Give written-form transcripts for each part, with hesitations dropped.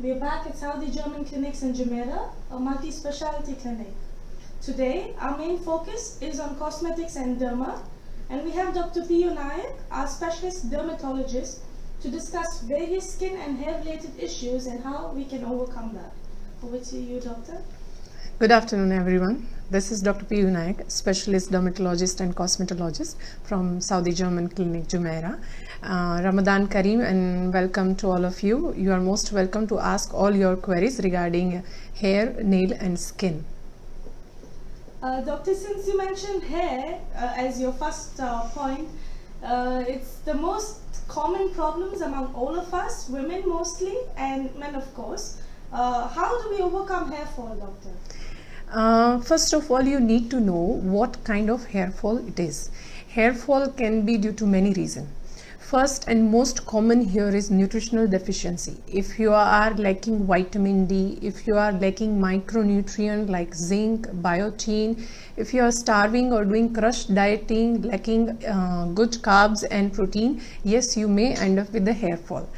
We're back at Saudi German Clinics in Jumeirah, a multi-specialty clinic. Today, our main focus is on cosmetics and derma, and we have Dr. Piyu Nayak, our specialist dermatologist, to discuss various skin and hair-related issues and how we can overcome that. Over to you, Doctor. Good afternoon, everyone. This is Dr. Piyu Nayak, specialist dermatologist and cosmetologist from Saudi German Clinic, Jumeirah. Ramadan Kareem and welcome to all of you. You are most welcome to ask all your queries regarding hair, nail and skin. Doctor, since you mentioned hair as your first point, it's the most common problems among all of us, women mostly and men of course. How do we overcome hair fall, Doctor? First of all, you need to know what kind of hair fall it is. Hair fall can be due to many reasons. First and most common here is nutritional deficiency. If you are lacking vitamin D, if you are lacking micronutrient like zinc, biotin, if you are starving or doing crush dieting, lacking good carbs and protein, yes, you may end up with the hair fall.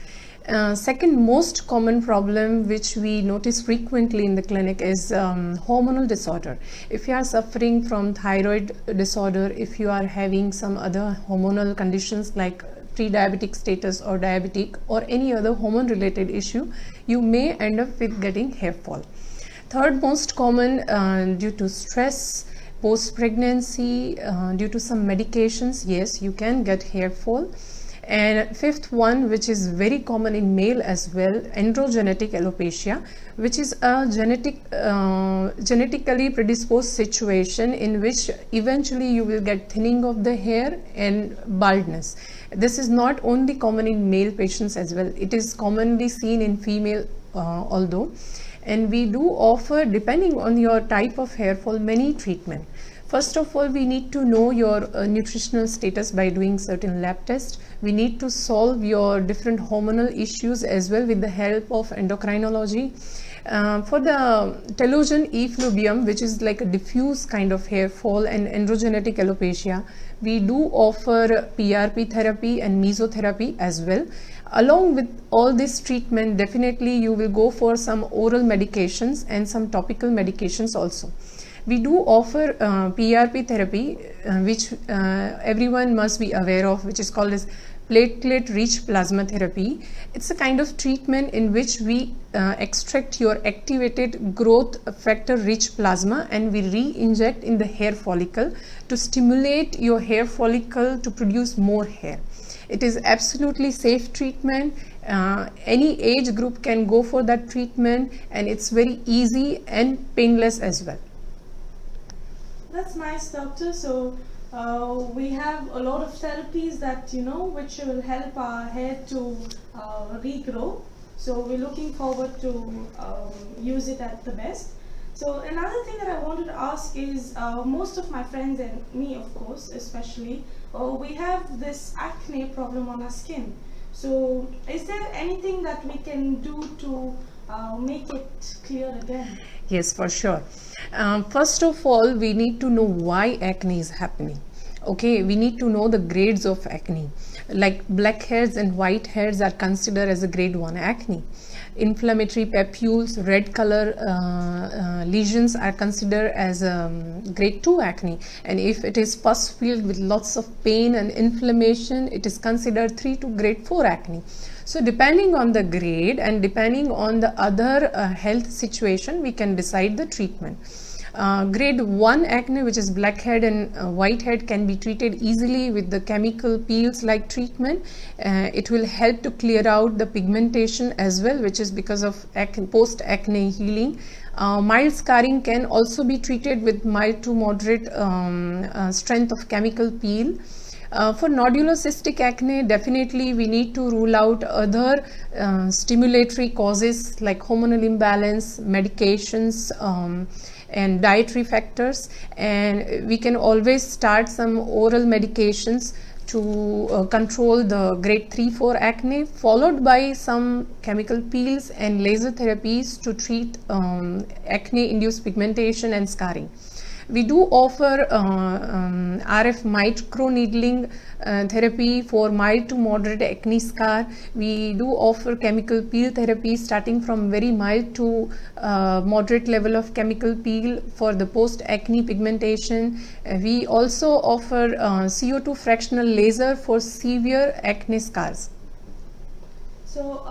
Second most common problem which we notice frequently in the clinic is hormonal disorder. If you are suffering from thyroid disorder, if you are having some other hormonal conditions like pre-diabetic status or diabetic or any other hormone related issue, you may end up with getting hair fall. Third most common due to stress, post-pregnancy, due to some medications, yes, you can get hair fall. And fifth one, which is very common in male as well, androgenetic alopecia, which is a genetically predisposed situation in which eventually you will get thinning of the hair and baldness. This is not only common in male patients as well, it is commonly seen in female although. And we do offer, depending on your type of hair fall, many treatment. First of all, we need to know your nutritional status by doing certain lab tests. We need to solve your different hormonal issues as well with the help of endocrinology. For the telogen effluvium, which is like a diffuse kind of hair fall and androgenetic alopecia, we do offer PRP therapy and mesotherapy as well. Along with all this treatment, definitely you will go for some oral medications and some topical medications also. We do offer PRP therapy, which everyone must be aware of, which is called as platelet-rich plasma therapy. It's a kind of treatment in which we extract your activated growth factor-rich plasma and we re-inject in the hair follicle to stimulate your hair follicle to produce more hair. It is absolutely safe treatment. Any age group can go for that treatment and it's very easy and painless as well. That's nice, Doctor. So we have a lot of therapies that which will help our hair to regrow. So we're looking forward to use it at the best. So another thing that I wanted to ask is most of my friends and me, of course, especially, we have this acne problem on our skin. So is there anything that we can do to make it clear again? Yes, for sure. First of all, we need to know why acne is happening. Okay, we need to know the grades of acne. Like black hairs and white hairs are considered as a grade 1 acne. Inflammatory papules, red color lesions are considered as grade 2 acne. And if it is pus filled with lots of pain and inflammation, it is considered 3 to grade 4 acne. So depending on the grade and depending on the other health situation, we can decide the treatment. Grade 1 acne, which is blackhead and whitehead, can be treated easily with the chemical peels like treatment. It will help to clear out the pigmentation as well, which is because of post acne healing. Mild scarring can also be treated with mild to moderate strength of chemical peel. For nodulocystic acne, definitely we need to rule out other stimulatory causes like hormonal imbalance, medications, and dietary factors, and we can always start some oral medications to control the grade 3-4 acne, followed by some chemical peels and laser therapies to treat acne induced pigmentation and scarring. We do offer RF microneedling therapy for mild to moderate acne scar. We do offer chemical peel therapy starting from very mild to moderate level of chemical peel for the post acne pigmentation. We also offer CO2 fractional laser for severe acne scars. So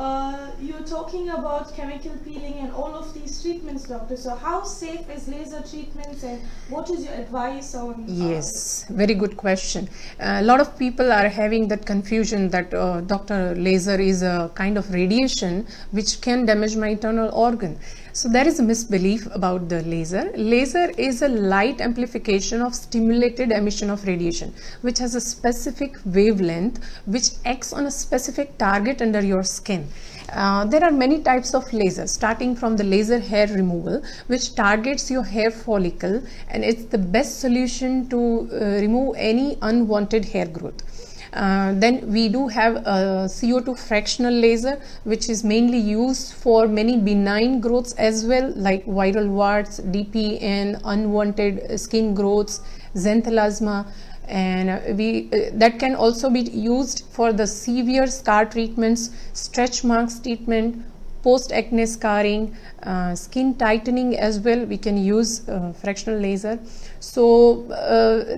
you're talking about chemical peeling and all of these treatments, doctor. So how safe is laser treatments, and what is your advice on? Yes, very good question. A lot of people are having that confusion that doctor, laser is a kind of radiation which can damage my internal organ. So there is a misbelief about the laser. Laser is a light amplification of stimulated emission of radiation, which has a specific wavelength which acts on a specific target under your skin. There are many types of lasers, starting from the laser hair removal, which targets your hair follicle, and it's the best solution to remove any unwanted hair growth. Then we do have a CO2 fractional laser, which is mainly used for many benign growths as well, like viral warts, DPN, unwanted skin growths, xanthelasma, and that can also be used for the severe scar treatments, stretch marks treatment, post acne scarring, skin tightening as well. We can use fractional laser. So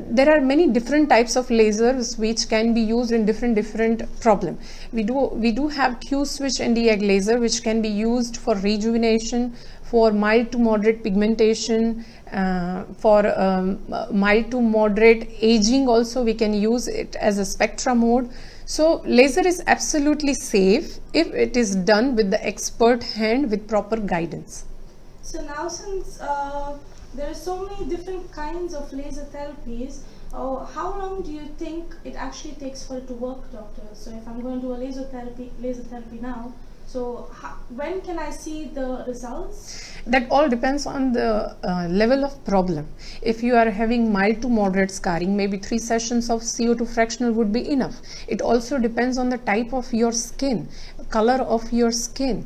there are many different types of lasers which can be used in different problem. We do have Q switch Nd:YAG laser, which can be used for rejuvenation, for mild to moderate pigmentation, for mild to moderate aging also we can use it as a spectra mode. So laser is absolutely safe if it is done with the expert hand with proper guidance. So now, since there are so many different kinds of laser therapies, how long do you think it actually takes for it to work, doctor? So if I'm going to do a laser therapy now, so when can I see the results? That all depends on the level of problem. If you are having mild to moderate scarring, maybe 3 sessions of CO2 fractional would be enough. It also depends on the type of your skin, color of your skin,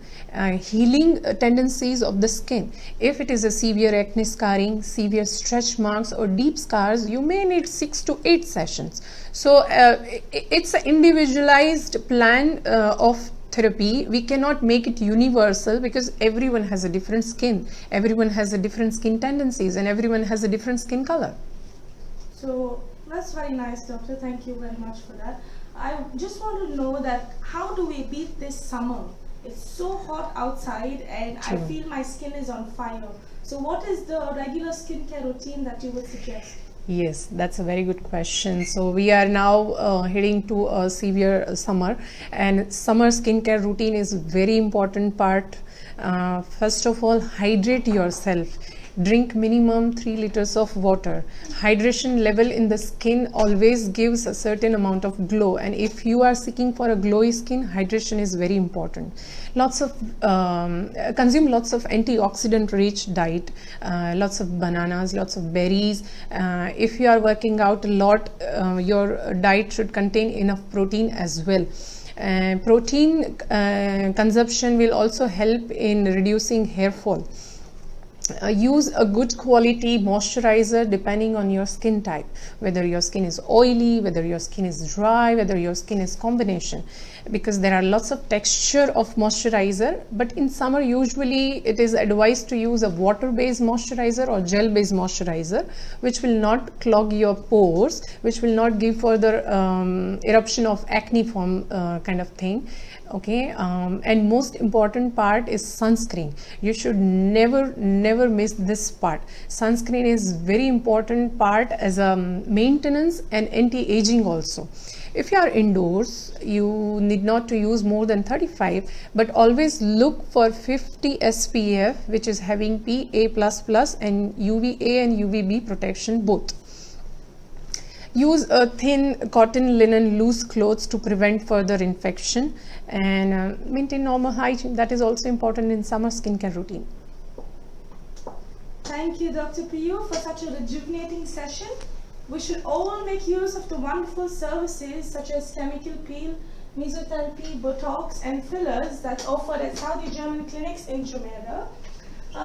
healing tendencies of the skin. If it is a severe acne scarring, severe stretch marks or deep scars, you may need 6 to 8 sessions. So it's an individualized plan of therapy. We cannot make it universal because everyone has a different skin, everyone has a different skin tendencies, and everyone has a different skin color. So that's very nice, doctor. Thank you very much for that. I just want to know that how do we beat this summer? It's so hot outside and True. I feel my skin is on fire. So what is the regular skincare routine that you would suggest? Yes, that's a very good question. So we are now heading to a severe summer, and summer skincare routine is very important part. First of all, hydrate yourself. Drink minimum 3 liters of water. Hydration level in the skin always gives a certain amount of glow, and if you are seeking for a glowy skin, hydration is very important. Consume lots of antioxidant rich diet, lots of bananas, lots of berries. If you are working out a lot, your diet should contain enough protein as well. Protein consumption will also help in reducing hair fall. Use a good quality moisturizer depending on your skin type, whether your skin is oily, whether your skin is dry, whether your skin is combination, because there are lots of texture of moisturizer. But in summer usually it is advised to use a water based moisturizer or gel based moisturizer, which will not clog your pores, which will not give further eruption of acne form kind of thing. Okay, and most important part is sunscreen. You should never miss this part. Sunscreen is very important part as a maintenance and anti-aging also. If you are indoors, you need not to use more than 35, but always look for 50 SPF, which is having PA++ and UVA and UVB protection both. Use a thin cotton linen loose clothes to prevent further infection, and maintain normal hygiene. That is also important in summer skincare routine. Thank you, Dr. Priyu, for such a rejuvenating session. We should all make use of the wonderful services such as chemical peel, mesotherapy, Botox and fillers that's offered at Saudi German clinics in Jumeirah.